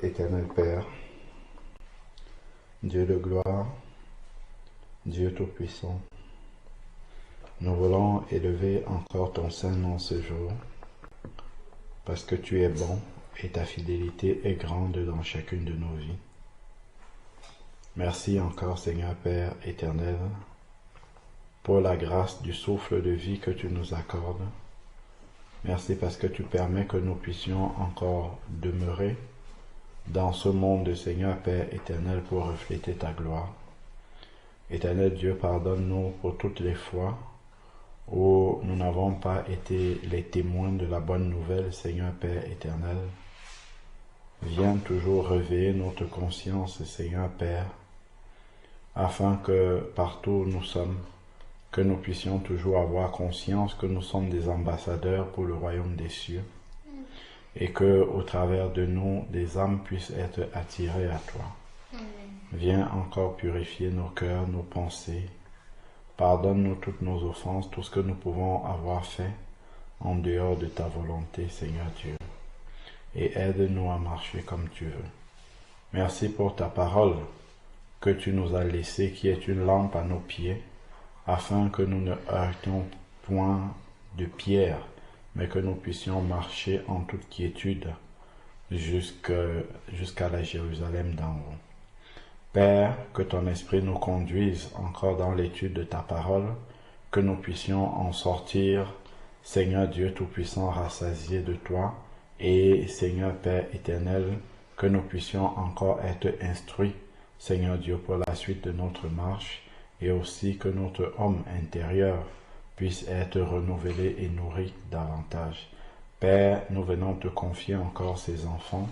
Éternel Père, Dieu de gloire, Dieu Tout-Puissant, nous voulons élever encore ton Saint-Nom ce jour, parce que tu es bon et ta fidélité est grande dans chacune de nos vies. Merci encore, Seigneur Père éternel, pour la grâce du souffle de vie que tu nous accordes. Merci parce que tu permets que nous puissions encore demeurer dans ce monde, Seigneur Père éternel, pour refléter ta gloire. Éternel Dieu, pardonne-nous pour toutes les fois où nous n'avons pas été les témoins de la bonne nouvelle, Seigneur Père éternel. Viens toujours réveiller notre conscience, Seigneur Père, afin que partout où nous sommes, que nous puissions toujours avoir conscience que nous sommes des ambassadeurs pour le royaume des cieux et que, au travers de nous, des âmes puissent être attirées à toi. Viens encore purifier nos cœurs, nos pensées. Pardonne-nous toutes nos offenses, tout ce que nous pouvons avoir fait en dehors de ta volonté, Seigneur Dieu. Et aide-nous à marcher comme tu veux. Merci pour ta parole que tu nous as laissée, qui est une lampe à nos pieds, afin que nous ne heurtions point de pierre, mais que nous puissions marcher en toute quiétude jusqu'à la Jérusalem d'en haut. Père, que ton esprit nous conduise encore dans l'étude de ta parole, que nous puissions en sortir, Seigneur Dieu Tout-Puissant, rassasié de toi, et Seigneur Père éternel, que nous puissions encore être instruits, Seigneur Dieu, pour la suite de notre marche, et aussi que notre homme intérieur puisse être renouvelé et nourri davantage. Père, nous venons te confier encore ces enfants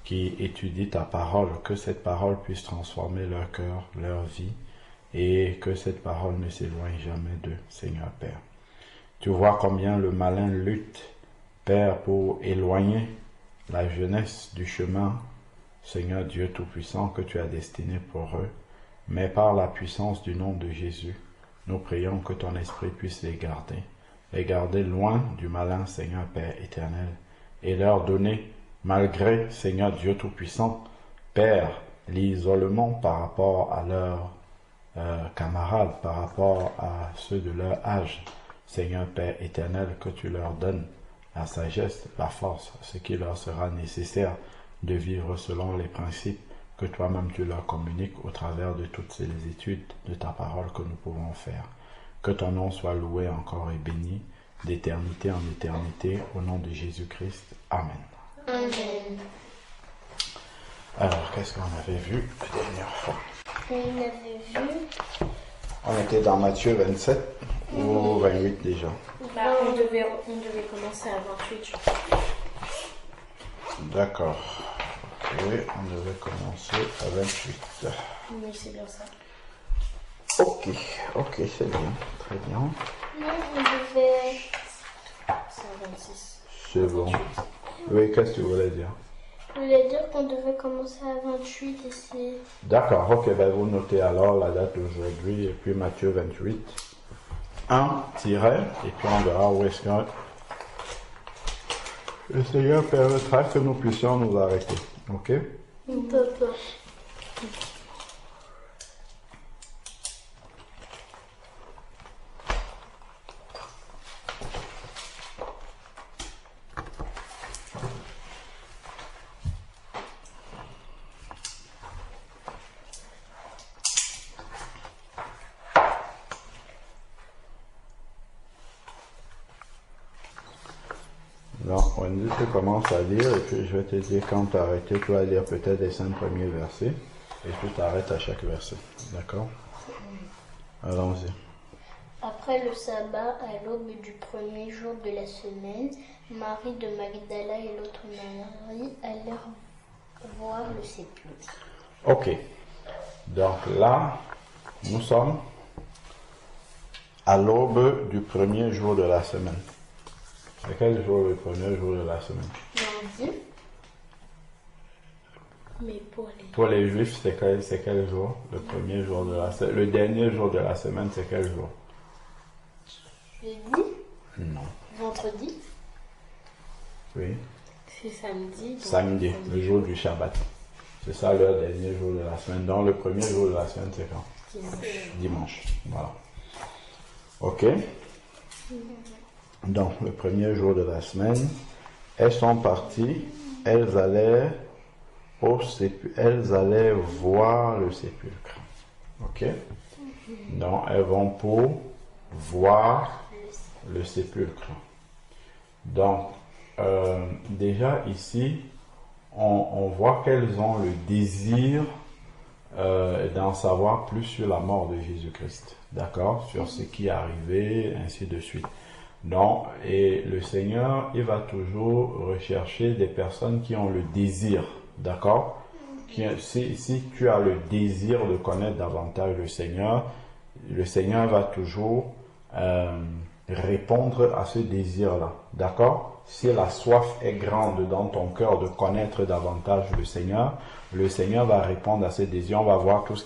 qui étudient ta parole, que cette parole puisse transformer leur cœur, leur vie, et que cette parole ne s'éloigne jamais d'eux, Seigneur Père. Tu vois combien le malin lutte, Père, pour éloigner la jeunesse du chemin, Seigneur Dieu Tout-Puissant, que tu as destiné pour eux, mais par la puissance du nom de Jésus, nous prions que ton esprit puisse les garder loin du malin, Seigneur Père éternel, et leur donner, malgré, Seigneur Dieu Tout-Puissant, Père, l'isolement par rapport à leurs camarades, par rapport à ceux de leur âge, Seigneur Père éternel, que tu leur donnes la sagesse, la force, ce qui leur sera nécessaire de vivre selon les principes que toi-même tu leur communiques au travers de toutes ces études de ta parole que nous pouvons faire. Que ton nom soit loué encore et béni d'éternité en éternité au nom de Jésus-Christ. Amen. Amen. Alors, qu'est-ce qu'on avait vu la dernière fois? On avait vu... On était dans Matthieu 27 ou 28 déjà. On devait commencer à 28, je crois. D'accord. Oui, on devait commencer à 28. Oui, c'est bien ça. Ok, c'est bien, très bien. Non, on devait... C'est à 26. C'est bon. Oui, qu'est-ce que tu voulais dire? Je voulais dire qu'on devait commencer à 28 et c'est... D'accord, ok, ben vous notez alors la date d'aujourd'hui et puis Matthieu 28. 1 tiret, et puis on verra où est-ce que le Seigneur permettra que nous puissions nous arrêter. Ok? Papa. Donc, Wendy, tu commences à lire et puis je vais te dire quand tu as arrêté, tu vas lire peut-être les 5 premiers versets et puis tu arrêtes à chaque verset. D'accord? Allons-y. Après le sabbat, à l'aube du premier jour de la semaine, Marie de Magdala et l'autre Marie allèrent voir le sépulcre. Ok. Donc là, nous sommes à l'aube du premier jour de la semaine. C'est quel jour le premier jour de la semaine? Lundi. Mais Pour les Juifs, c'est quel jour? Le premier jour de la semaine. Le dernier jour de la semaine, c'est quel jour? Jeudi. Non. Vendredi. Oui. C'est samedi. Donc Samedi, le jour du Shabbat. C'est ça le dernier jour de la semaine. Donc le premier jour de la semaine, c'est quand? Dimanche. Voilà. Ok. Donc le premier jour de la semaine, elles sont parties, elles allaient voir le sépulcre. Ok. Donc elles vont pour voir le sépulcre. Donc déjà ici, on voit qu'elles ont le désir d'en savoir plus sur la mort de Jésus-Christ, d'accord, sur ce qui est arrivé, ainsi de suite. Donc, et le Seigneur, il va toujours rechercher des personnes qui ont le désir, d'accord. Si tu as le désir de connaître davantage le Seigneur va toujours répondre à ce désir-là, d'accord. Si la soif est grande dans ton cœur de connaître davantage le Seigneur va répondre à ce désir. On va voir tout ce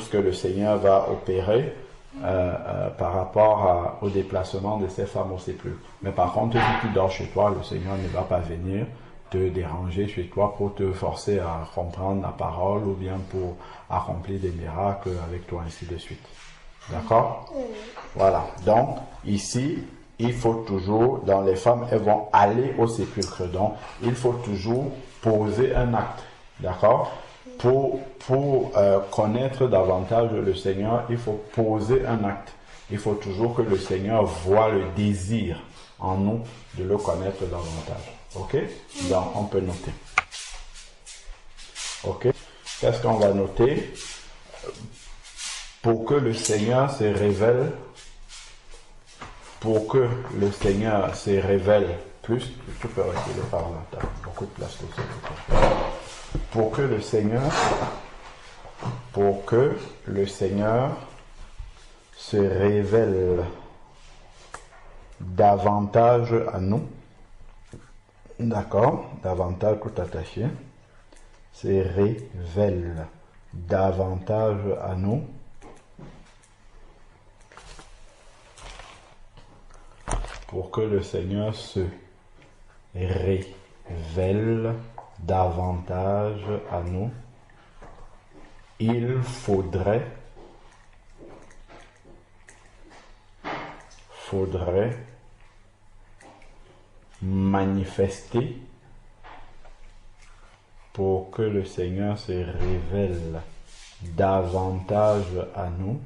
que le Seigneur va opérer par rapport au déplacement de ces femmes au sépulcre. Mais par contre, si tu dors chez toi, le Seigneur ne va pas venir te déranger chez toi pour te forcer à comprendre la parole ou bien pour accomplir des miracles avec toi, ainsi de suite. D'accord? Voilà. Donc, ici, il faut toujours, dans les femmes, elles vont aller au sépulcre. Donc, il faut toujours poser un acte. D'accord? Pour connaître davantage le Seigneur, il faut poser un acte. Il faut toujours que le Seigneur voit le désir en nous de le connaître davantage. Ok? Donc, on peut noter. Ok? Qu'est-ce qu'on va noter? Pour que le Seigneur se révèle plus, tu peux reculer par là, tu as beaucoup de place pour ça. Pour que le Seigneur se révèle davantage à nous, d'accord, davantage tout attaché, se révèle davantage à nous, pour que le Seigneur se révèle davantage à nous, il faudrait manifester. Pour que le Seigneur se révèle davantage à nous,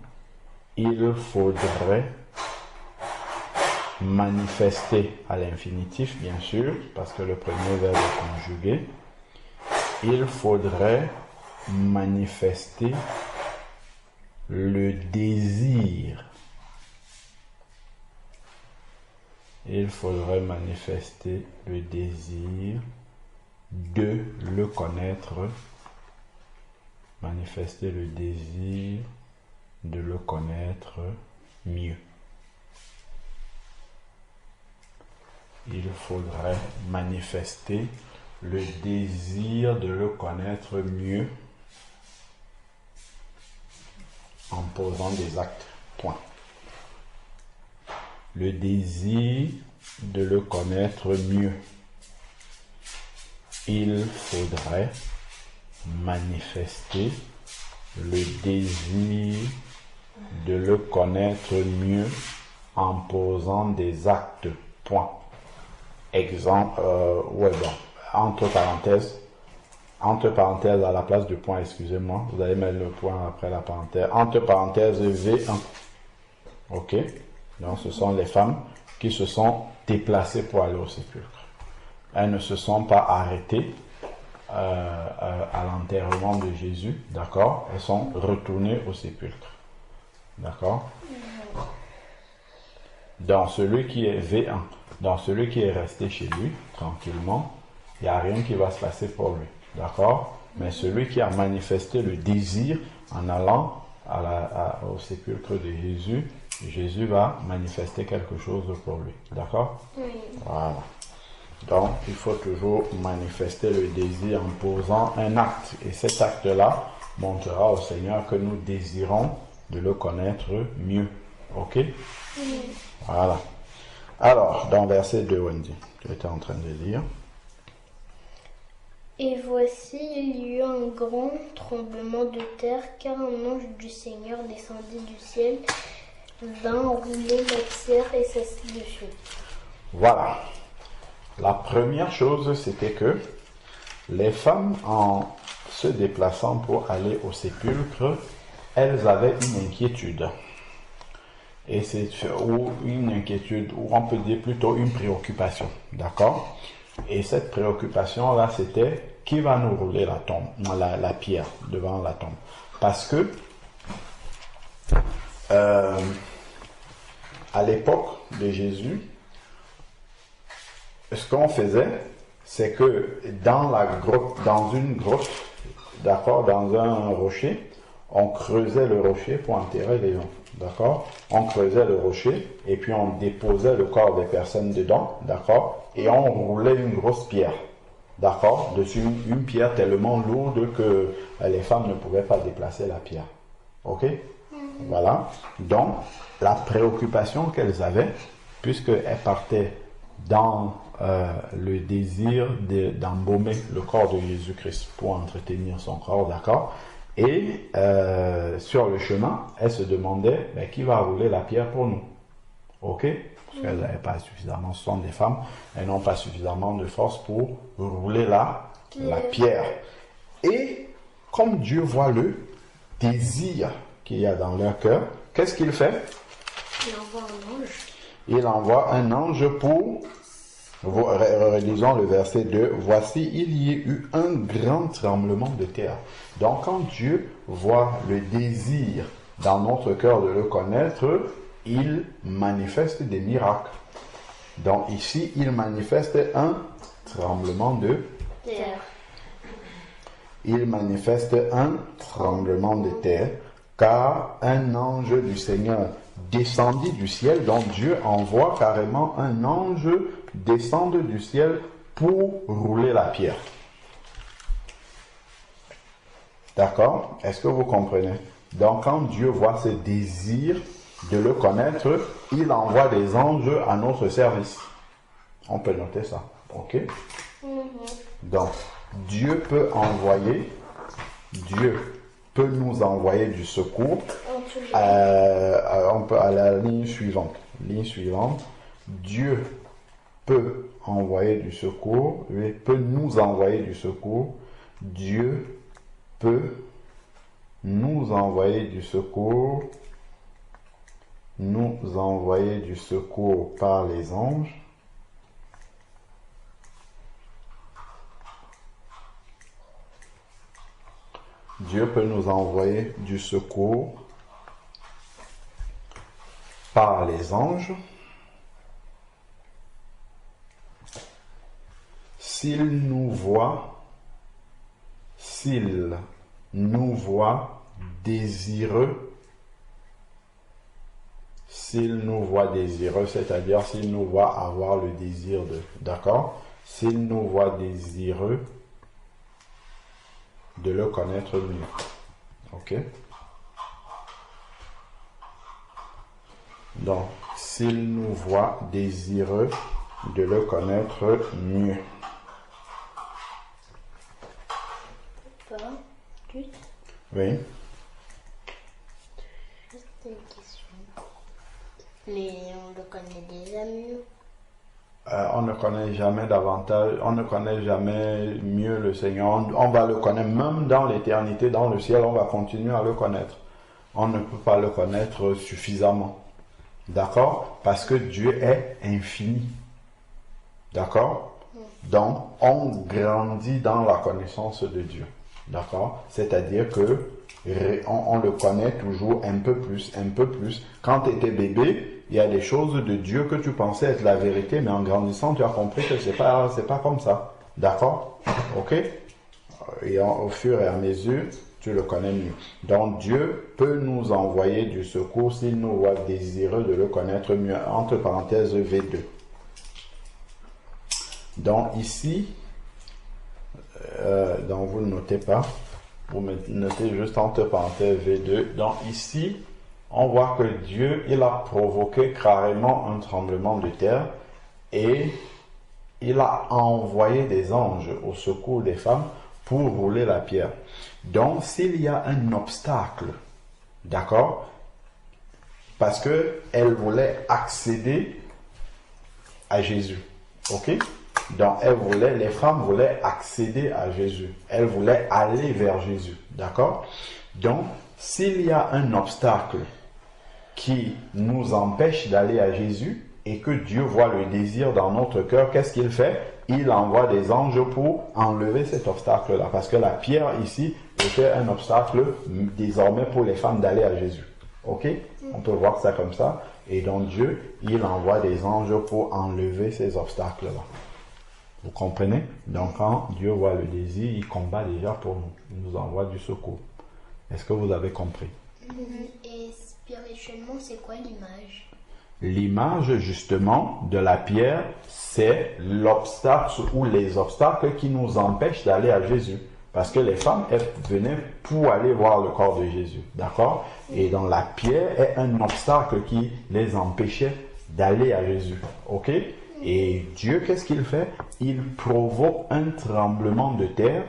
il faudrait manifester à l'infinitif, bien sûr, parce que le premier verbe est conjugué. Il faudrait manifester le désir. Il faudrait manifester le désir de le connaître. Manifester le désir de le connaître mieux. Il faudrait manifester le désir de le connaître mieux en posant des actes. Point. Le désir de le connaître mieux. Il faudrait manifester le désir de le connaître mieux en posant des actes. Point. Exemple, entre parenthèses à la place du point, excusez-moi, vous allez mettre le point après la parenthèse, entre parenthèses V1. Ok? Donc ce sont les femmes qui se sont déplacées pour aller au sépulcre. Elles ne se sont pas arrêtées à l'enterrement de Jésus, d'accord? Elles sont retournées au sépulcre. D'accord? Dans celui qui est V1, dans celui qui est resté chez lui, tranquillement, il n'y a rien qui va se passer pour lui. D'accord? Mais celui qui a manifesté le désir en allant au sépulcre de Jésus, Jésus va manifester quelque chose pour lui. D'accord? Oui. Voilà. Donc, il faut toujours manifester le désir en posant un acte. Et cet acte-là montrera au Seigneur que nous désirons de le connaître mieux. Ok? Oui. Voilà. Alors, dans verset 2, Wendy, tu étais en train de lire. Et voici, il y eut un grand tremblement de terre, car un ange du Seigneur descendit du ciel, vint rouler la pierre et s'assit dessus. Voilà. La première chose, c'était que les femmes, en se déplaçant pour aller au sépulcre, elles avaient une inquiétude. Et c'est ou une inquiétude, ou on peut dire plutôt une préoccupation. D'accord? Et cette préoccupation-là, c'était qui va nous rouler la tombe, la pierre devant la tombe. Parce que à l'époque de Jésus, ce qu'on faisait, c'est que dans la grotte, dans une grotte, d'accord, dans un rocher, on creusait le rocher pour enterrer les gens, d'accord? On creusait le rocher et puis on déposait le corps des personnes dedans, d'accord? Et on roulait une grosse pierre, d'accord? Dessus une pierre tellement lourde que les femmes ne pouvaient pas déplacer la pierre, ok? Voilà. Donc, la préoccupation qu'elles avaient, puisqu'elles partaient dans le désir d'embaumer le corps de Jésus-Christ pour entretenir son corps, d'accord? Et sur le chemin, elles se demandaient qui va rouler la pierre pour nous, ok? Parce qu'elles n'avaient pas suffisamment, ce sont des femmes, elles n'ont pas suffisamment de force pour rouler la pierre. Et comme Dieu voit le désir qu'il y a dans leur cœur, qu'est-ce qu'il fait? Il envoie un ange. Il envoie un ange pour, relisons le verset 2, voici, il y a eu un grand tremblement de terre. Donc quand Dieu voit le désir dans notre cœur de le connaître, il manifeste des miracles. Donc ici, il manifeste un tremblement de Terre. Il manifeste un tremblement de terre, car un ange du Seigneur descendit du ciel, donc Dieu envoie carrément un ange descendre du ciel pour rouler la pierre. D'accord? Est-ce que vous comprenez? Donc quand Dieu voit ce désir de le connaître, il envoie des anges à notre service. On peut noter ça. Ok? Donc, Dieu peut nous envoyer du secours. On peut à la ligne suivante. Dieu peut envoyer du secours. Il peut nous envoyer du secours. Dieu peut nous envoyer du secours. Nous envoyer du secours par les anges. Dieu peut nous envoyer du secours par les anges s'il nous voit désireux, c'est-à-dire s'il nous voit avoir le désir de, d'accord? S'il nous voit désireux de le connaître mieux. Ok? Donc, s'il nous voit désireux de le connaître mieux. Papa, juste Oui. une question. Mais on le connaît déjà mieux. On ne connaît jamais davantage, on ne connaît jamais mieux le Seigneur. On va le connaître même dans l'éternité, dans le ciel, on va continuer à le connaître. On ne peut pas le connaître suffisamment. D'accord? Parce que Dieu est infini. D'accord? Donc, on grandit dans la connaissance de Dieu. D'accord? C'est-à-dire que on le connaît toujours un peu plus. Quand tu étais bébé, il y a des choses de Dieu que tu pensais être la vérité, mais en grandissant, tu as compris que c'est pas comme ça. D'accord? Ok? Et au fur et à mesure, tu le connais mieux. Donc, Dieu peut nous envoyer du secours s'il nous voit désireux de le connaître mieux. Entre parenthèses, V2. Donc, ici, donc vous ne notez pas. Vous notez juste entre parenthèses V2. Donc, ici, on voit que Dieu, il a provoqué carrément un tremblement de terre et il a envoyé des anges au secours des femmes pour rouler la pierre. Donc, s'il y a un obstacle, d'accord, parce que elle voulait accéder à Jésus, ok? Donc, les femmes voulaient accéder à Jésus. Elles voulaient aller vers Jésus, d'accord? Donc, s'il y a un obstacle qui nous empêche d'aller à Jésus et que Dieu voit le désir dans notre cœur, qu'est-ce qu'il fait? Il envoie des anges pour enlever cet obstacle-là. Parce que la pierre ici était un obstacle désormais pour les femmes d'aller à Jésus. Ok? On peut voir ça comme ça. Et donc Dieu, il envoie des anges pour enlever ces obstacles-là. Vous comprenez? Donc quand Dieu voit le désir, il combat déjà pour nous. Il nous envoie du secours. Est-ce que vous avez compris? Et spirituellement, c'est quoi l'image? L'image justement de la pierre, c'est l'obstacle ou les obstacles qui nous empêchent d'aller à Jésus. Parce que les femmes, elles venaient pour aller voir le corps de Jésus. D'accord? Et donc la pierre est un obstacle qui les empêchait d'aller à Jésus. Ok? Et Dieu, qu'est-ce qu'il fait? Il provoque un tremblement de terre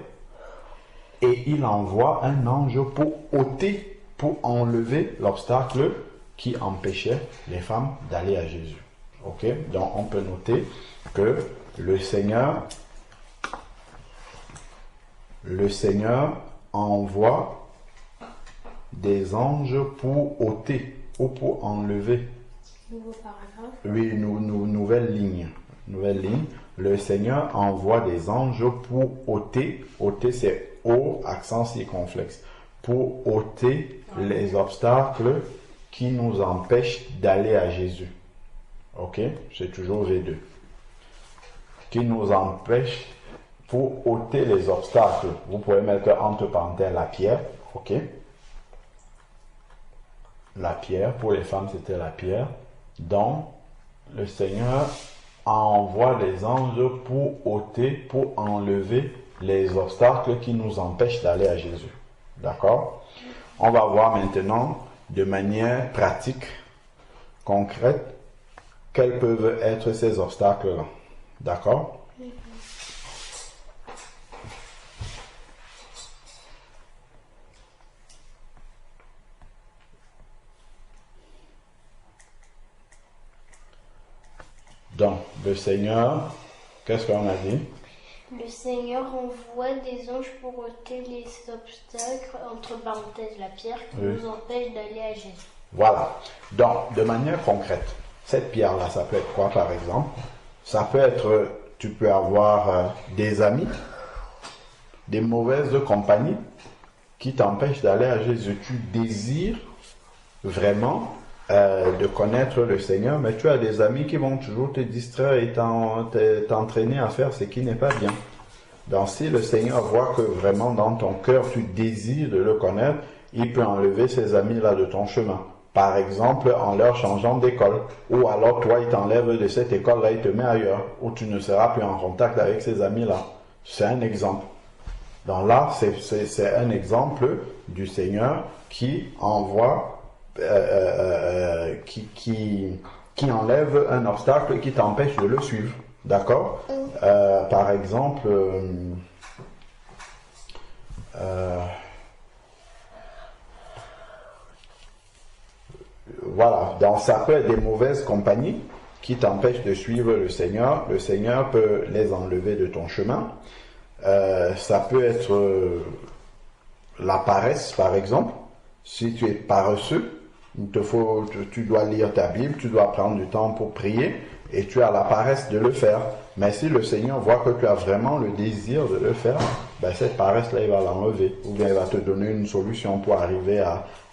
et il envoie un ange pour ôter, pour enlever l'obstacle qui empêchait les femmes d'aller à Jésus. Ok? Donc on peut noter que le Seigneur envoie des anges pour ôter ou pour enlever. Nouveau paragraphe. Oui, nouvelle ligne. Nouvelle ligne. Le Seigneur envoie des anges pour ôter. Ôter, c'est O, accent circonflexe. Pour ôter les obstacles qui nous empêchent d'aller à Jésus. Ok? C'est toujours V2. Qui nous empêche pour ôter les obstacles. Vous pouvez mettre entre parenthèses la pierre. Ok? La pierre, pour les femmes, c'était la pierre. Donc, le Seigneur envoie des anges pour ôter, pour enlever les obstacles qui nous empêchent d'aller à Jésus. D'accord? On va voir maintenant de manière pratique, concrète, quels peuvent être ces obstacles-là. D'accord? Donc, le Seigneur, qu'est-ce qu'on a dit? Le Seigneur envoie des anges pour ôter les obstacles, entre parenthèses la pierre, qui nous empêche d'aller à Jésus. Voilà. Donc, de manière concrète, cette pierre-là, ça peut être quoi par exemple? Ça peut être, tu peux avoir des amis, des mauvaises compagnies qui t'empêchent d'aller à Jésus. Tu désires vraiment de connaître le Seigneur, mais tu as des amis qui vont toujours te distraire et t'entraîner à faire ce qui n'est pas bien. Donc si le Seigneur voit que vraiment dans ton cœur tu désires de le connaître, il peut enlever ces amis-là de ton chemin. Par exemple, en leur changeant d'école. Ou alors toi, il t'enlève de cette école-là, il te met ailleurs. Où tu ne seras plus en contact avec ces amis-là. C'est un exemple. Donc là, c'est un exemple du Seigneur qui envoie qui enlève un obstacle qui t'empêche de le suivre. D'accord? Par exemple, voilà, donc ça peut être des mauvaises compagnies qui t'empêchent de suivre le Seigneur. Le Seigneur peut les enlever de ton chemin. Ça peut être la paresse, par exemple. Si tu es paresseux, tu dois lire ta Bible, tu dois prendre du temps pour prier et tu as la paresse de le faire. Mais si le Seigneur voit que tu as vraiment le désir de le faire, ben cette paresse-là, il va l'enlever. Ou bien il va te donner une solution pour arriver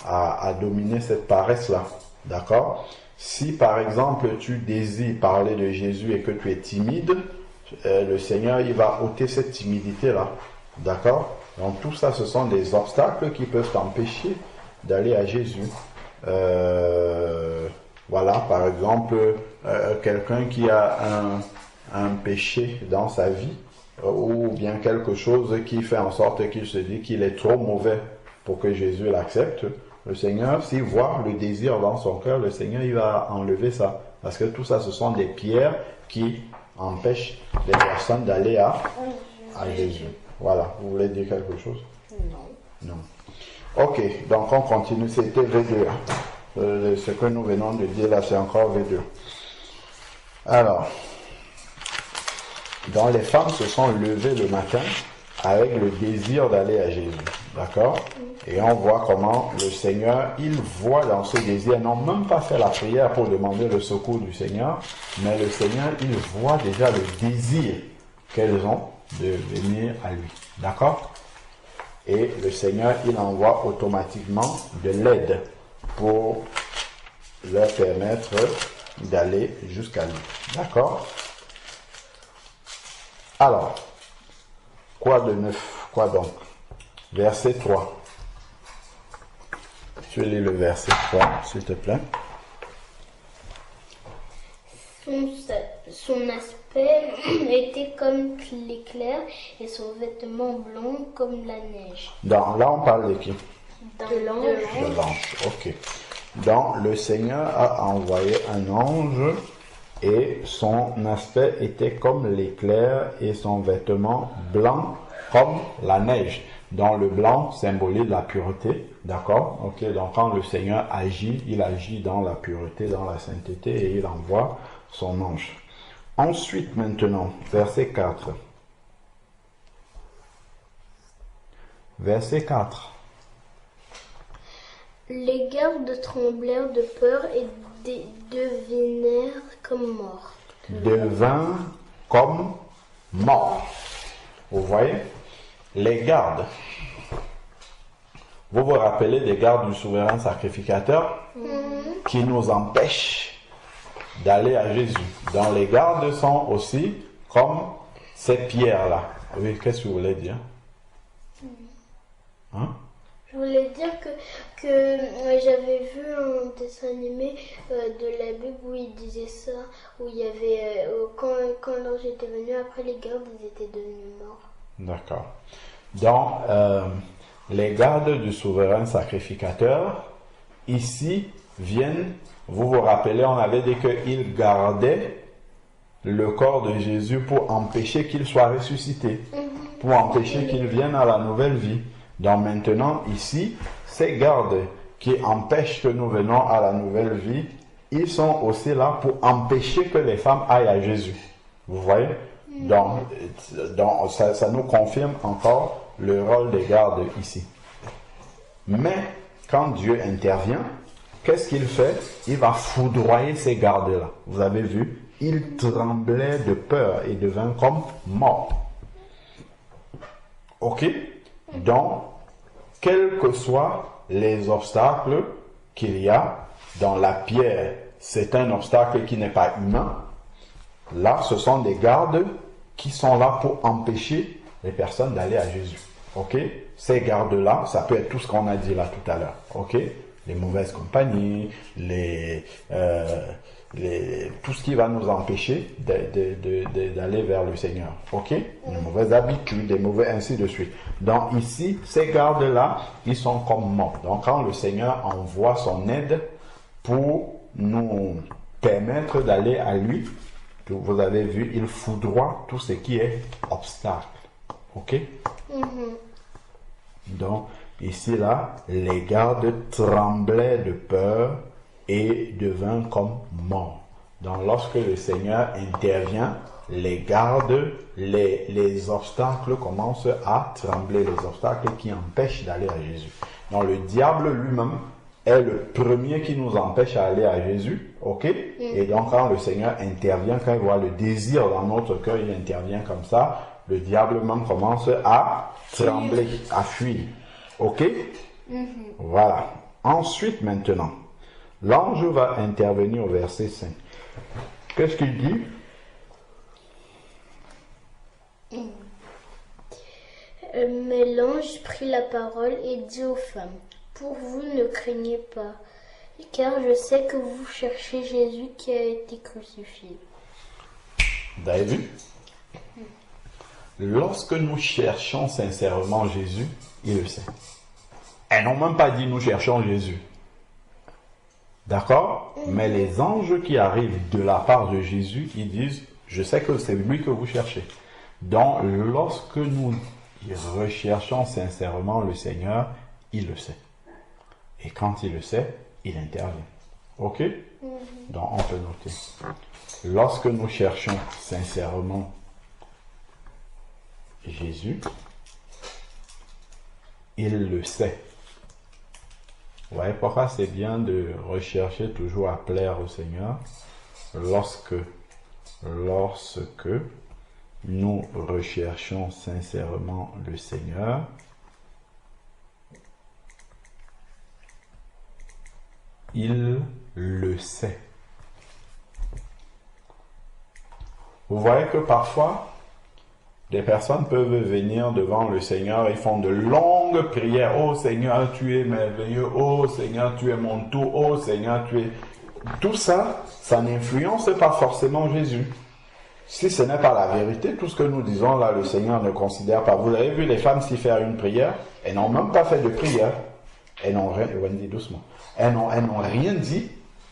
à dominer cette paresse-là. D'accord? Si par exemple tu désires parler de Jésus et que tu es timide, le Seigneur, il va ôter cette timidité-là. D'accord? Donc tout ça, ce sont des obstacles qui peuvent t'empêcher d'aller à Jésus. Voilà, par exemple, quelqu'un qui a un péché dans sa vie, ou bien quelque chose qui fait en sorte qu'il se dit qu'il est trop mauvais pour que Jésus l'accepte. Le Seigneur, s'il voit le désir dans son cœur, le Seigneur, il va enlever ça. Parce que tout ça, ce sont des pierres qui empêche les personnes d'aller à Jésus. Voilà, vous voulez dire quelque chose? Non. Non. Ok, donc on continue, c'était V2. Ce que nous venons de dire là, c'est encore V2. Alors, donc les femmes se sont levées le matin avec le désir d'aller à Jésus. D'accord? Et on voit comment le Seigneur, il voit dans ce désir, elles n'ont même pas fait la prière pour demander le secours du Seigneur, mais le Seigneur, il voit déjà le désir qu'elles ont de venir à lui. D'accord? Et le Seigneur, il envoie automatiquement de l'aide pour leur permettre d'aller jusqu'à lui. D'accord? Alors, quoi de neuf? Quoi donc? Verset 3. Tu lis le verset 3, s'il te plaît. Son aspect était comme l'éclair et son vêtement blanc comme la neige. Là, on parle de qui? De l'ange. De l'ange, ok. Donc, le Seigneur a envoyé un ange et son aspect était comme l'éclair et son vêtement blanc comme la neige. Donc, le blanc symbolise la pureté, d'accord? Ok, donc quand le Seigneur agit, il agit dans la pureté, dans la sainteté et il envoie son ange. Ensuite, maintenant, verset 4. Verset 4. Les gardes tremblèrent de peur et devinèrent comme morts. Devint comme mort. Vous voyez? Les gardes. Vous vous rappelez des gardes du souverain sacrificateur qui nous empêchent d'aller à Jésus. Donc les gardes sont aussi comme ces pierres-là. Oui, qu'est-ce que vous voulez dire? Hein? Je voulais dire que j'avais vu un dessin animé de la Bible où il disait ça, où il y avait, quand l'ange était venu, après les gardes, ils étaient devenus morts. D'accord. Donc, les gardes du souverain sacrificateur, ici, viennent, vous vous rappelez, on avait dit qu'ils gardaient le corps de Jésus pour empêcher qu'il soit ressuscité, pour empêcher qu'il vienne à la nouvelle vie. Donc maintenant, ici, ces gardes qui empêchent que nous venons à la nouvelle vie, ils sont aussi là pour empêcher que les femmes aillent à Jésus. Vous voyez? Donc ça nous confirme encore le rôle des gardes ici. Mais quand Dieu intervient, qu'est-ce qu'il fait? Il va foudroyer ces gardes-là. Vous avez vu? Ils tremblaient de peur et devinrent comme morts. Ok? Donc, quels que soient les obstacles qu'il y a dans la pierre, c'est un obstacle qui n'est pas humain. Là, ce sont des gardes qui sont là pour empêcher les personnes d'aller à Jésus. Ok? Ces gardes-là, ça peut être tout ce qu'on a dit là tout à l'heure. Ok? Les mauvaises compagnies, tout ce qui va nous empêcher d'aller vers le Seigneur. Ok? Les mauvaises habitudes, les mauvais, ainsi de suite. Donc ici, ces gardes-là, ils sont comme morts. Donc quand le Seigneur envoie son aide pour nous permettre d'aller à lui, vous avez vu, il foudroie tout ce qui est obstacle. Ok? Donc, ici, là, les gardes tremblaient de peur et devinrent comme morts. Donc, lorsque le Seigneur intervient, les gardes, les obstacles commencent à trembler, les obstacles qui empêchent d'aller à Jésus. Donc, le diable lui-même est le premier qui nous empêche d'aller à Jésus, ok? Et donc, quand le Seigneur intervient, quand il voit le désir dans notre cœur, il intervient comme ça, le diable même commence à trembler, à fuir. Ok? Voilà. Ensuite, maintenant, l'ange va intervenir au verset 5. Qu'est-ce qu'il dit? Mais l'ange prit la parole et dit aux femmes, « Pour vous, ne craignez pas, car je sais que vous cherchez Jésus qui a été crucifié. » Vous avez vu? Lorsque nous cherchons sincèrement Jésus, il le sait. Elles n'ont même pas dit nous cherchons Jésus. D'accord? Mais les anges qui arrivent de la part de Jésus, ils disent Je sais que c'est lui que vous cherchez. Donc, lorsque nous recherchons sincèrement le Seigneur, il le sait. Et quand il le sait, il intervient. Ok? Donc, on peut noter. Lorsque nous cherchons sincèrement Jésus, il le sait. Vous voyez pourquoi c'est bien de rechercher toujours à plaire au Seigneur lorsque nous recherchons sincèrement le Seigneur, il le sait. Vous voyez que parfois, des personnes peuvent venir devant le Seigneur et font de longues prières. Oh Seigneur, tu es merveilleux. Oh Seigneur, tu es mon tout. Oh Seigneur, tu es... Tout ça, ça n'influence pas forcément Jésus. Si ce n'est pas la vérité, tout ce que nous disons là, le Seigneur ne considère pas. Vous avez vu les femmes s'y faire une prière, elles n'ont même pas fait de prière. Elles n'ont rien, Wendy, doucement. Elles n'ont rien dit,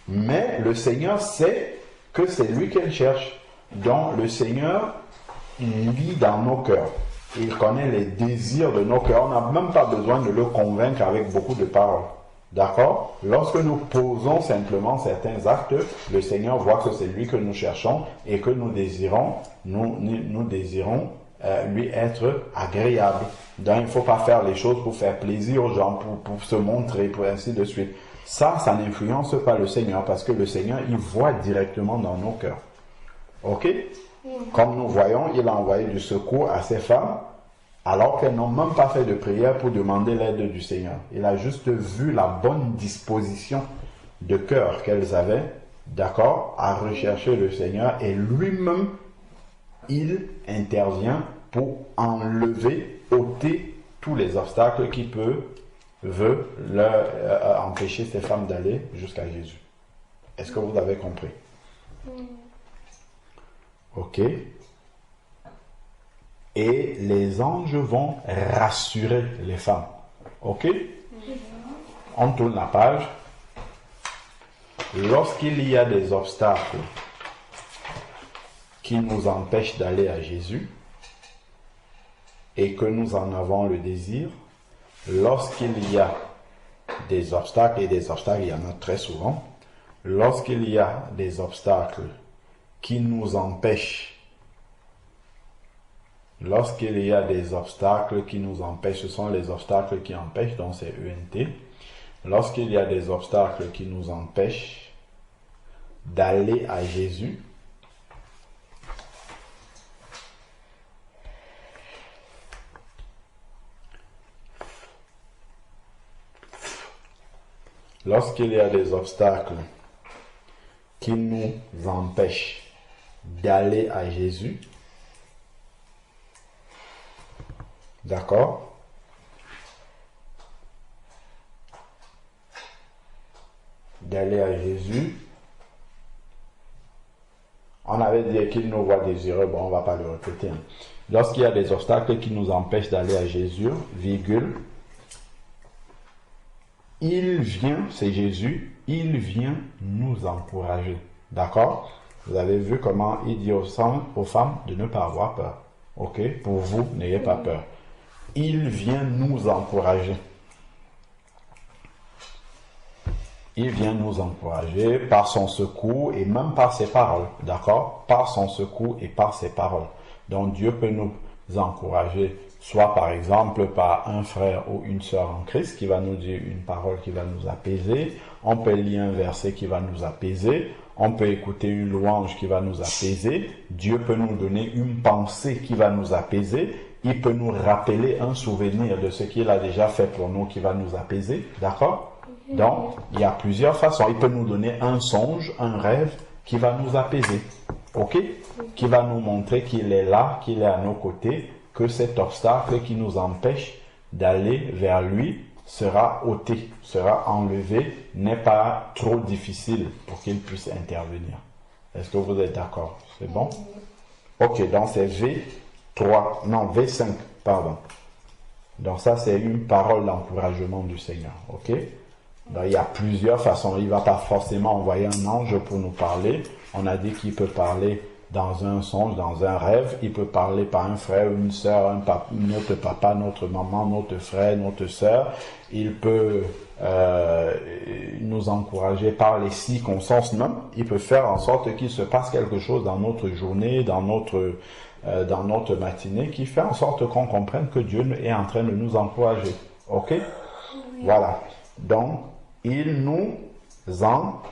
mais le Seigneur sait que c'est lui qu'elles cherchent. Donc le Seigneur lit dans nos cœurs. Il connaît les désirs de nos cœurs. On n'a même pas besoin de le convaincre avec beaucoup de paroles. D'accord? Lorsque nous posons simplement certains actes, le Seigneur voit que c'est lui que nous cherchons et que nous désirons lui être agréable. Donc il ne faut pas faire les choses pour faire plaisir aux gens, pour se montrer, pour ainsi de suite. Ça n'influence pas le Seigneur parce que le Seigneur, il voit directement dans nos cœurs. Ok? Comme nous voyons, il a envoyé du secours à ces femmes alors qu'elles n'ont même pas fait de prière pour demander l'aide du Seigneur. Il a juste vu la bonne disposition de cœur qu'elles avaient, d'accord, à rechercher le Seigneur et lui-même, il intervient pour enlever, ôter tous les obstacles qui veulent empêcher ces femmes d'aller jusqu'à Jésus. Est-ce que vous avez compris? Ok. Et les anges vont rassurer les femmes. Ok? On tourne la page. Lorsqu'il y a des obstacles qui nous empêchent d'aller à Jésus et que nous en avons le désir, lorsqu'il y a des obstacles, et des obstacles il y en a très souvent, lorsqu'il y a des obstacles qui nous empêchent, lorsqu'il y a des obstacles qui nous empêchent, ce sont les obstacles qui empêchent, donc c'est ENT. Lorsqu'il y a des obstacles qui nous empêchent d'aller à Jésus, lorsqu'il y a des obstacles qui nous empêchent d'aller à Jésus, d'accord? D'aller à Jésus. On avait dit qu'il nous voit désireux, bon, on ne va pas le répéter. Hein. Lorsqu'il y a des obstacles qui nous empêchent d'aller à Jésus, virgule, il vient, c'est Jésus, il vient nous encourager. D'accord? Vous avez vu comment il dit aux femmes de ne pas avoir peur. Ok? Pour vous, n'ayez pas peur. Il vient nous encourager. Il vient nous encourager par son secours et même par ses paroles. D'accord? Par son secours et par ses paroles. Donc Dieu peut nous encourager, soit par exemple par un frère ou une sœur en Christ qui va nous dire une parole qui va nous apaiser. On peut lire un verset qui va nous apaiser. On peut écouter une louange qui va nous apaiser. Dieu peut nous donner une pensée qui va nous apaiser. Il peut nous rappeler un souvenir de ce qu'il a déjà fait pour nous qui va nous apaiser. D'accord? Donc, il y a plusieurs façons. Il peut nous donner un songe, un rêve qui va nous apaiser. Ok? Qui va nous montrer qu'il est là, qu'il est à nos côtés, que cet obstacle qui nous empêche d'aller vers lui sera ôté, sera enlevé, n'est pas trop difficile pour qu'il puisse intervenir. Est-ce que vous êtes d'accord? C'est bon? Ok, donc c'est V5, pardon. Donc ça, c'est une parole d'encouragement du Seigneur. Ok? Donc, il y a plusieurs façons. Il ne va pas forcément envoyer un ange pour nous parler. On a dit qu'il peut parler dans un songe, dans un rêve. Il peut parler par un frère, une sœur, notre papa, notre maman, notre frère, notre sœur. Il peut nous encourager par les circonstances même. Il peut faire en sorte qu'il se passe quelque chose dans notre journée, dans notre matinée, qui fait en sorte qu'on comprenne que Dieu est en train de nous encourager. Ok? Oui. Voilà. Donc, il nous encourage.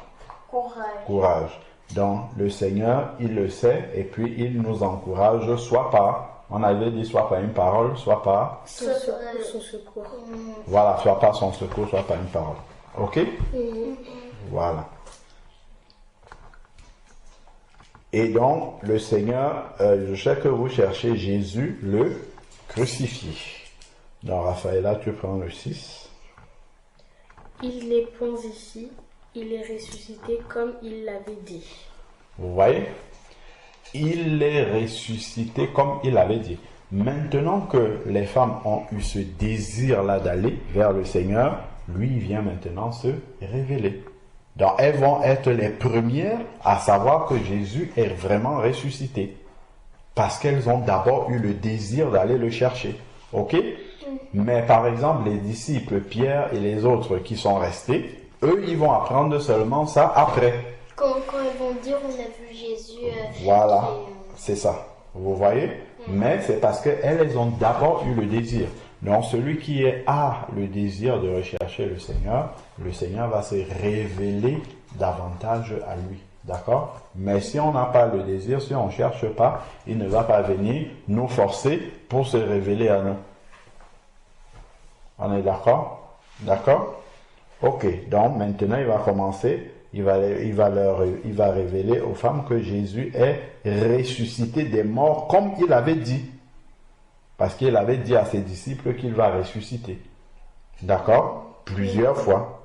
Donc, le Seigneur, il le sait, et puis il nous encourage, soit par, on avait dit, soit par une parole, soit par son secours. Voilà, soit par son secours, soit par une parole. Ok? Voilà. Et donc, le Seigneur, je sais que vous cherchez Jésus, le crucifié. Donc, Raphaëla, tu prends le 6. Il est point ici, il est ressuscité comme il l'avait dit. Vous voyez? Il est ressuscité comme il l'avait dit. Maintenant que les femmes ont eu ce désir-là d'aller vers le Seigneur, lui il vient maintenant se révéler. Donc elles vont être les premières à savoir que Jésus est vraiment ressuscité. Parce qu'elles ont d'abord eu le désir d'aller le chercher. Ok? Mais par exemple, les disciples, Pierre et les autres qui sont restés, eux, ils vont apprendre seulement ça après. Quand ils vont dire on a vu Jésus. Voilà, c'est ça. Vous voyez? Mais c'est parce qu'elles ont d'abord eu le désir. Donc celui qui a le désir de rechercher le Seigneur va se révéler davantage à lui. D'accord? Mais si on n'a pas le désir, si on ne cherche pas, il ne va pas venir nous forcer pour se révéler à nous. On est d'accord? D'accord? Ok, donc maintenant il va commencer, il va révéler aux femmes que Jésus est ressuscité des morts comme il avait dit. Parce qu'il avait dit à ses disciples qu'il va ressusciter. D'accord? Plusieurs fois.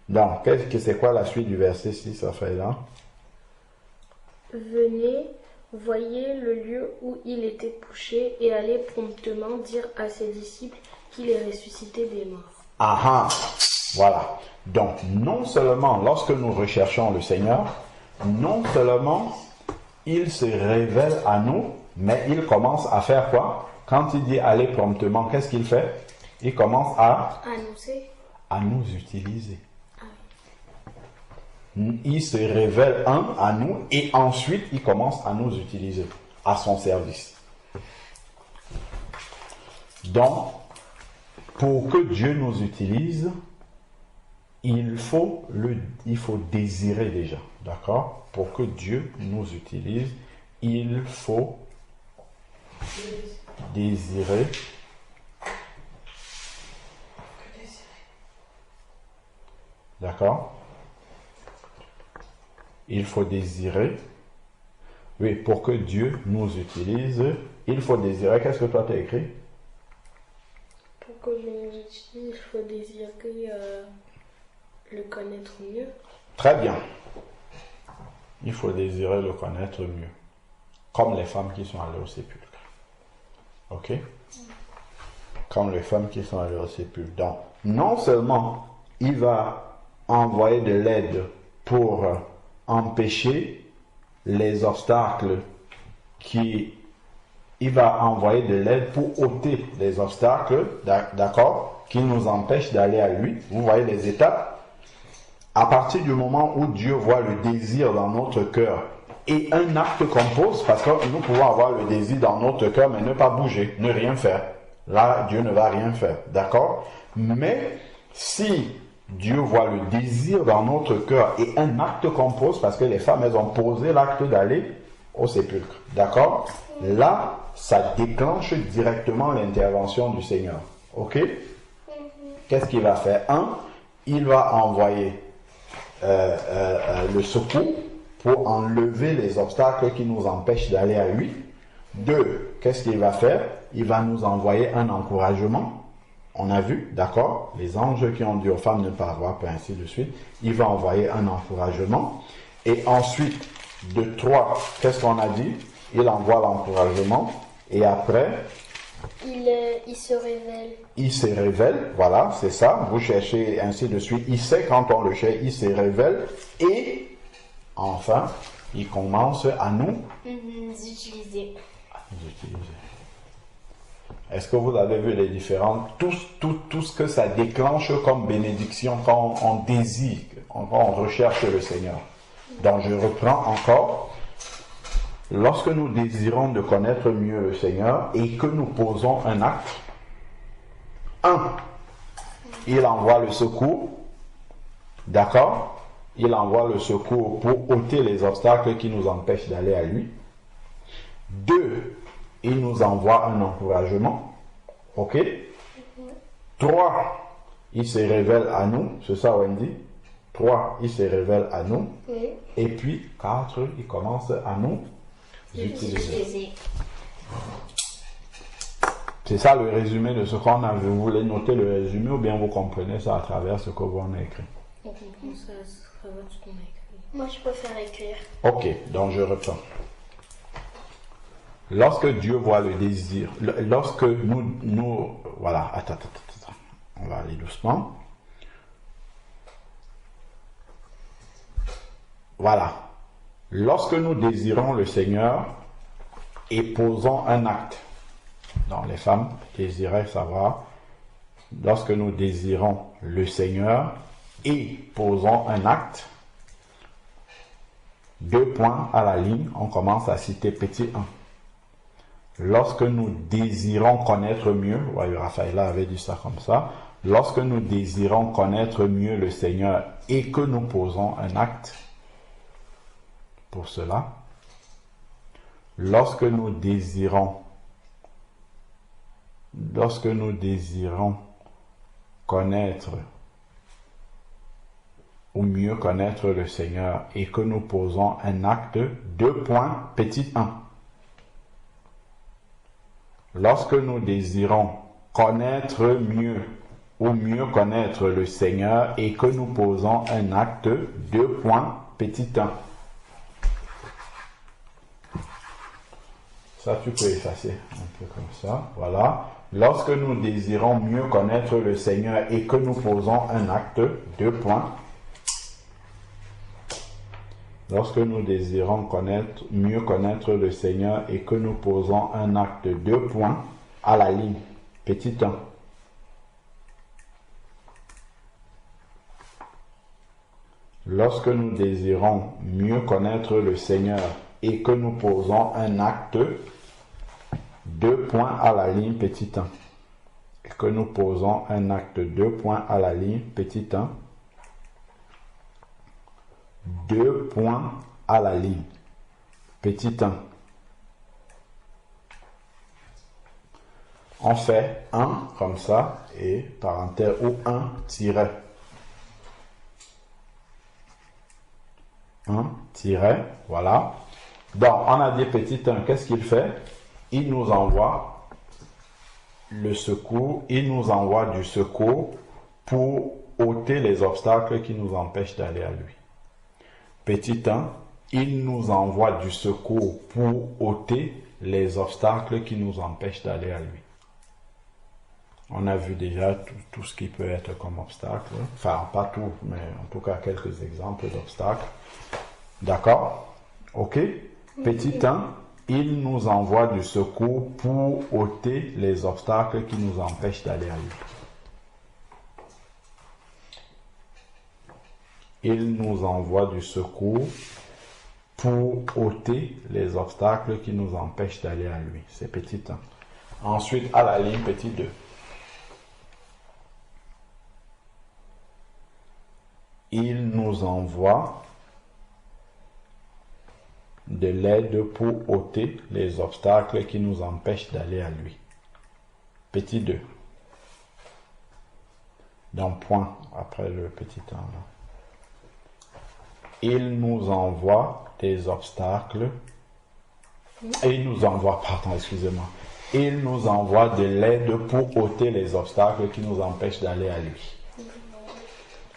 Donc, c'est quoi la suite du verset 6, ça fait là? Venez, voyez le lieu où il était couché et allez promptement dire à ses disciples qu'il est ressuscité des morts. Ah, voilà. Donc, non seulement lorsque nous recherchons le Seigneur, non seulement il se révèle à nous, mais il commence à faire quoi? Quand il dit aller promptement, qu'est-ce qu'il fait? Il commence à annoncer, à nous utiliser. Il se révèle à nous et ensuite il commence à nous utiliser à son service. Donc, pour que Dieu nous utilise, il faut désirer déjà, d'accord? Pour que Dieu nous utilise, il faut désirer. D'accord? Il faut désirer. Oui, pour que Dieu nous utilise, il faut désirer. Qu'est-ce que toi tu as écrit? Pour que Dieu nous utilise, il faut désirer le connaître mieux. Très bien. Il faut désirer le connaître mieux. Comme les femmes qui sont allées au sépulcre. Ok? Comme les femmes qui sont allées au sépulcre. Donc, non seulement il va envoyer de l'aide pour empêcher les obstacles il va envoyer de l'aide pour ôter les obstacles, d'accord, qui nous empêchent d'aller à lui. Vous voyez les étapes? À partir du moment où Dieu voit le désir dans notre cœur et un acte qu'on pose, parce que nous pouvons avoir le désir dans notre cœur, mais ne pas bouger, ne rien faire. Là, Dieu ne va rien faire, d'accord? Mais si Dieu voit le désir dans notre cœur et un acte qu'on pose, parce que les femmes, elles ont posé l'acte d'aller au sépulcre, d'accord? Là, ça déclenche directement l'intervention du Seigneur, ok? Qu'est-ce qu'il va faire? Il va envoyer le secours pour enlever les obstacles qui nous empêchent d'aller à lui. 2, qu'est-ce qu'il va faire? Il va nous envoyer un encouragement. On a vu, d'accord? Les anges qui ont dit aux femmes ne pas avoir peur, ainsi de suite. Il va envoyer un encouragement. Et ensuite, de 3, qu'est-ce qu'on a dit? Il envoie l'encouragement. Et après, il se révèle. Il se révèle, voilà, c'est ça. Vous cherchez ainsi de suite. Il sait quand on le cherche, il se révèle. Et enfin, il commence à nous utiliser. utiliser. Est-ce que vous avez vu les différentes, tout ce que ça déclenche comme bénédiction quand on désire, quand on recherche le Seigneur. Donc je reprends encore. Lorsque nous désirons de connaître mieux le Seigneur et que nous posons un acte, 1, il envoie le secours, d'accord? Il envoie le secours pour ôter les obstacles qui nous empêchent d'aller à lui. 2, il nous envoie un encouragement, ok? 3, il se révèle à nous, c'est ça Wendy? 3, il se révèle à nous. Oui. Et puis 4, il commence à nous utiliser. C'est ça le résumé de ce qu'on a vu. Vous voulez noter le résumé ou bien vous comprenez ça à travers ce que vous en avez écrit? On comprend ça à travers ce qu'on a écrit. Moi, je préfère écrire. Ok, donc je reprends. Lorsque Dieu voit le désir, lorsque nous voilà, attends, on va aller doucement. Voilà. Lorsque nous désirons le Seigneur et posons un acte, donc les femmes désiraient savoir, lorsque nous désirons le Seigneur et posons un acte, 2 points à la ligne, on commence à citer petit 1. Lorsque nous désirons connaître mieux, voyez, Raphaëlla avait dit ça comme ça, lorsque nous désirons connaître mieux le Seigneur et que nous posons un acte pour cela, lorsque nous désirons connaître ou mieux connaître le Seigneur et que nous posons un acte, 2 points, petit 1. Lorsque nous désirons connaître mieux ou mieux connaître le Seigneur et que nous posons un acte, 2 points, petit 1. Ça, tu peux effacer un peu comme ça. Voilà. Lorsque nous désirons mieux connaître le Seigneur et que nous posons un acte, 2 points. Lorsque nous désirons mieux connaître le Seigneur et que nous posons un acte, 2 points à la ligne, petit 1. Lorsque nous désirons mieux connaître le Seigneur et que nous posons un acte, 2 points à la ligne, petit 1. Et que nous posons un acte, 2 points à la ligne, petit 1. 2 points à la ligne, petit 1. On fait 1 comme ça et parenthèse ou 1 tiret. 1 tiret, voilà. Donc on a dit petit 1, qu'est-ce qu'il fait? Il nous envoie le secours, il nous envoie du secours pour ôter les obstacles qui nous empêchent d'aller à lui. Petit 1, il nous envoie du secours pour ôter les obstacles qui nous empêchent d'aller à lui. On a vu déjà tout ce qui peut être comme obstacle. Enfin, pas tout, mais en tout cas quelques exemples d'obstacles. D'accord? Ok? Petit 1, il nous envoie du secours pour ôter les obstacles qui nous empêchent d'aller à lui. Il nous envoie du secours pour ôter les obstacles qui nous empêchent d'aller à lui. C'est petit 1. Ensuite, à la ligne, petit 2. Il nous envoie de l'aide pour ôter les obstacles qui nous empêchent d'aller à lui. Petit 2. Donc, point après le petit 1. Il nous envoie des obstacles. Il nous envoie de l'aide pour ôter les obstacles qui nous empêchent d'aller à lui.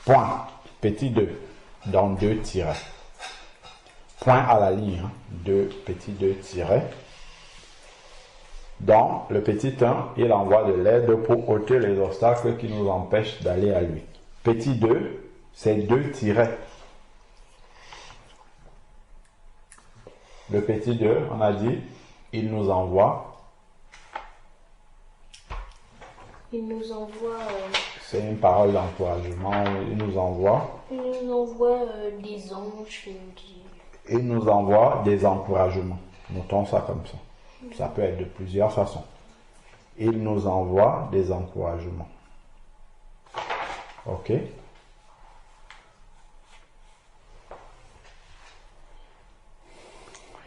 Point. Petit 2. Donc 2 tirets. Point à la ligne. 2, petit 2 tirets. Donc le petit 1, il envoie de l'aide pour ôter les obstacles qui nous empêchent d'aller à lui. Petit 2, c'est 2 tirets. Le petit 2, on a dit, il nous envoie. Il nous envoie, C'est une parole d'encouragement. Il nous envoie. des anges. Il nous envoie des encouragements. Notons ça comme ça. Ça peut être de plusieurs façons. Il nous envoie des encouragements. Ok?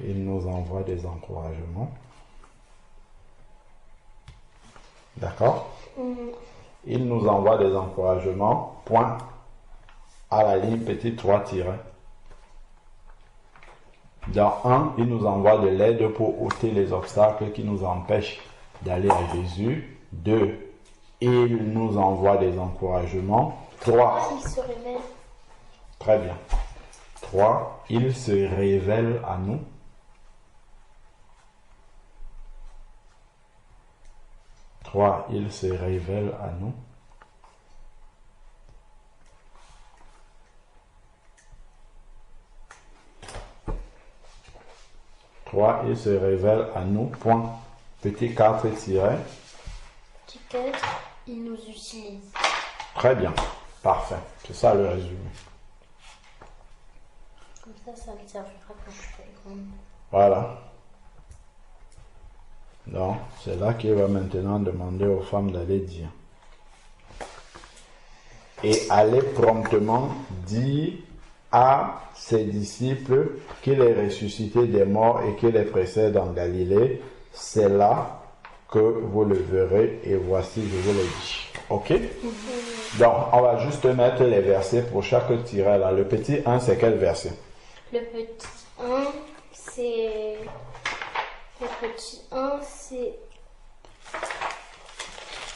Il nous envoie des encouragements. D'accord? Il nous envoie des encouragements. Point. À la ligne petit 3 tiré. Dans 1, il nous envoie de l'aide pour ôter les obstacles qui nous empêchent d'aller à Jésus. 2, il nous envoie des encouragements. 3, Il se révèle. très bien. 3, il se révèle à nous. 3, il se révèle à nous. 3, il se révèle à nous. Point. Petit 4 tiré. Petit 4, il nous utilise. Très bien. Parfait. C'est ça le résumé. Comme ça me servira quand je serai grande. Voilà. Donc, c'est là qu'il va maintenant demander aux femmes d'aller dire. Et aller promptement dire à ses disciples qu'il est ressuscité des morts et qu'il est précède en Galilée. C'est là que vous le verrez et voici, je vous le dis. Ok? Donc, on va juste mettre les versets pour chaque tiret là. Le petit 1, c'est quel verset? Le petit 1, c'est... Le petit 1, c'est...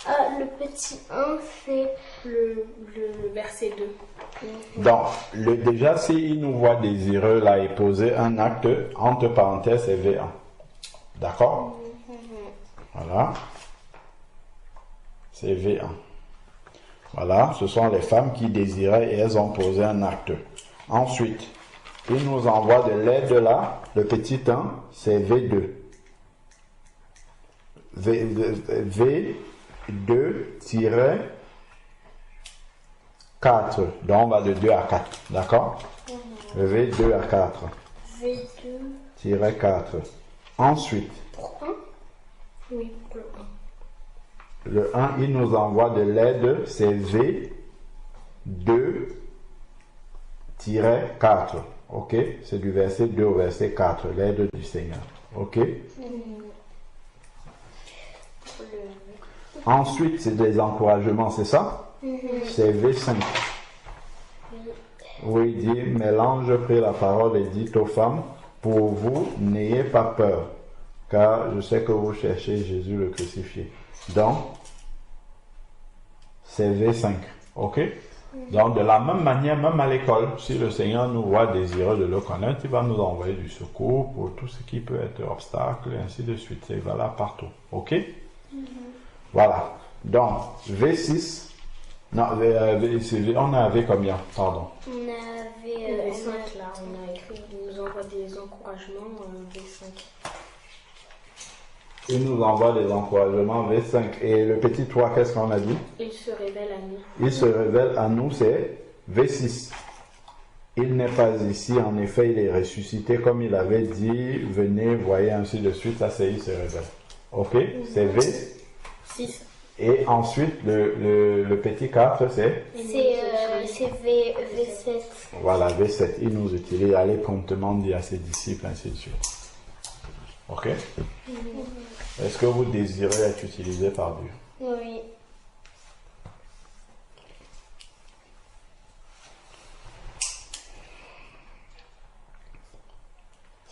Ah, le petit 1, c'est... Le verset 2. Donc, déjà, s'il nous voit désireux là et poser un acte, entre parenthèses, c'est V1. D'accord? Voilà. C'est V1. Voilà, ce sont les femmes qui désiraient et elles ont posé un acte. Ensuite, il nous envoie de l'aide là, le petit 1, c'est V2. V2-4. Donc, on va de 2 à 4. D'accord? V2 à 4. V2-4. Ensuite, Oui, pour le 1. le 1, il nous envoie de l'aide, c'est V2-4. Ok? C'est du verset 2 au verset 4, l'aide du Seigneur. Ok? Ensuite, c'est des encouragements, c'est ça? C'est V5. Où il dit, mais l'ange prit la parole et dit aux femmes, pour vous, n'ayez pas peur, car je sais que vous cherchez Jésus le crucifié. Donc, c'est V5. Ok? Donc, de la même manière, même à l'école, si le Seigneur nous voit désireux de le connaître, il va nous envoyer du secours pour tout ce qui peut être obstacle, et ainsi de suite. C'est valable partout. Ok? Voilà. Donc, V6. Non, on a V combien? Pardon. On avait... Le V5, là, on a écrit, il nous envoie des encouragements, V5. Il nous envoie des encouragements, V5. Et le petit 3, qu'est-ce qu'on a dit? Il se révèle à nous. Il se révèle à nous, c'est V6. Il n'est pas ici, en effet, il est ressuscité comme il avait dit, venez, voyez, ainsi de suite. Ça, c'est il se révèle. Ok? C'est V6. Et ensuite, le petit 4, c'est? C'est V7. Voilà, V7. Il nous utilise, allez promptement dire à ses disciples, ainsi de suite. Ok? Est-ce que vous désirez être utilisé par Dieu? Oui.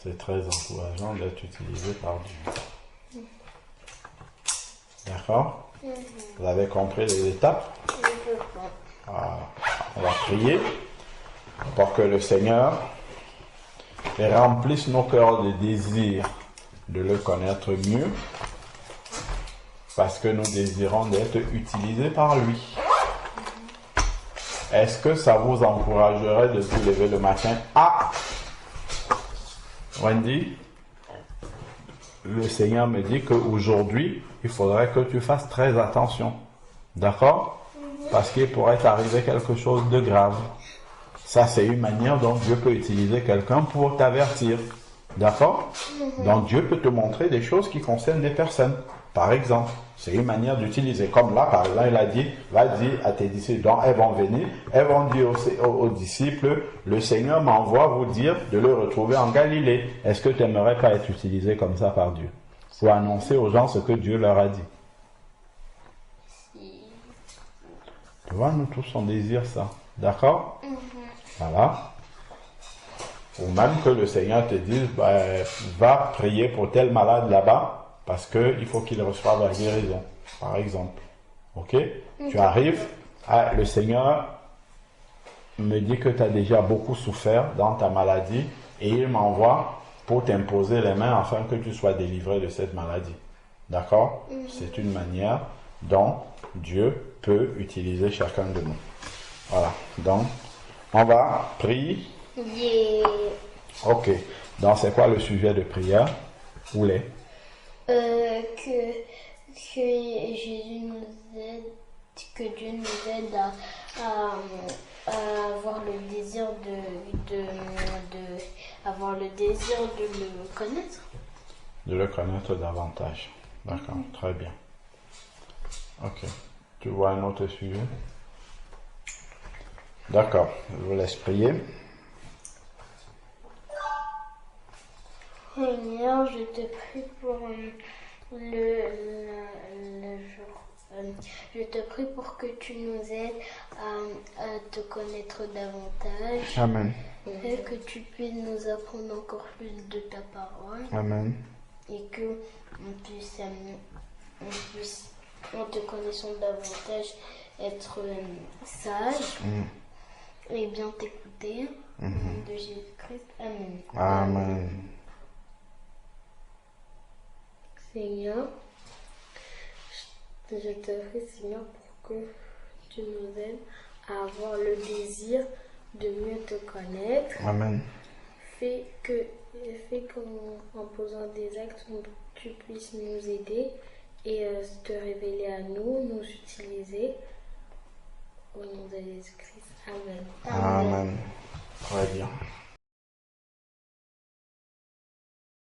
C'est très encourageant d'être utilisé par Dieu. D'accord? Vous avez compris les étapes? On va prier pour que le Seigneur remplisse nos cœurs de désir de le connaître mieux, parce que nous désirons d'être utilisés par lui. Est-ce que ça vous encouragerait de vous lever le matin à Wendy, le Seigneur me dit qu'aujourd'hui, il faudrait que tu fasses très attention. D'accord? Parce qu'il pourrait t'arriver quelque chose de grave. Ça, c'est une manière dont Dieu peut utiliser quelqu'un pour t'avertir. D'accord? Donc, Dieu peut te montrer des choses qui concernent des personnes. Par exemple, c'est une manière d'utiliser. Comme là, par exemple, il a dit, va dire à tes disciples, donc elles vont venir, elles vont dire aux disciples, le Seigneur m'envoie vous dire de le retrouver en Galilée. Est-ce que tu n'aimerais pas être utilisé comme ça par Dieu? Pour annoncer aux gens ce que Dieu leur a dit. Tu vois, nous tous on désire ça. D'accord? Voilà. Ou même que le Seigneur te dise, va prier pour tel malade là-bas, parce qu'il faut qu'il reçoive la guérison, par exemple. Ok? Tu arrives, le Seigneur me dit que tu as déjà beaucoup souffert dans ta maladie, et il m'envoie pour t'imposer les mains afin que tu sois délivré de cette maladie. D'accord? C'est une manière dont Dieu peut utiliser chacun de nous. Voilà. Donc, on va prier. Yeah. Ok. Donc, c'est quoi le sujet de prière? Où l'est? Que Jésus nous aide, que Dieu nous aide à avoir le désir avoir le désir de le connaître. De le connaître davantage. D'accord, très bien. Ok. Tu vois un autre sujet? D'accord, je vous laisse prier. Seigneur, je te prie pour le jour. Je te prie pour que tu nous aides à te connaître davantage. Amen. Et que tu puisses nous apprendre encore plus de ta parole. Amen. Et que on puisse, en te connaissant davantage, être sage et bien t'écouter. Au nom de Jésus-Christ. Amen. Amen. Seigneur, je te prie, Seigneur, pour que tu nous aides à avoir le désir de mieux te connaître. Amen. Fais qu'en posant des actes, tu puisses nous aider et te révéler à nous, nous utiliser. Au nom de Jésus-Christ. Amen. Amen. Très bien.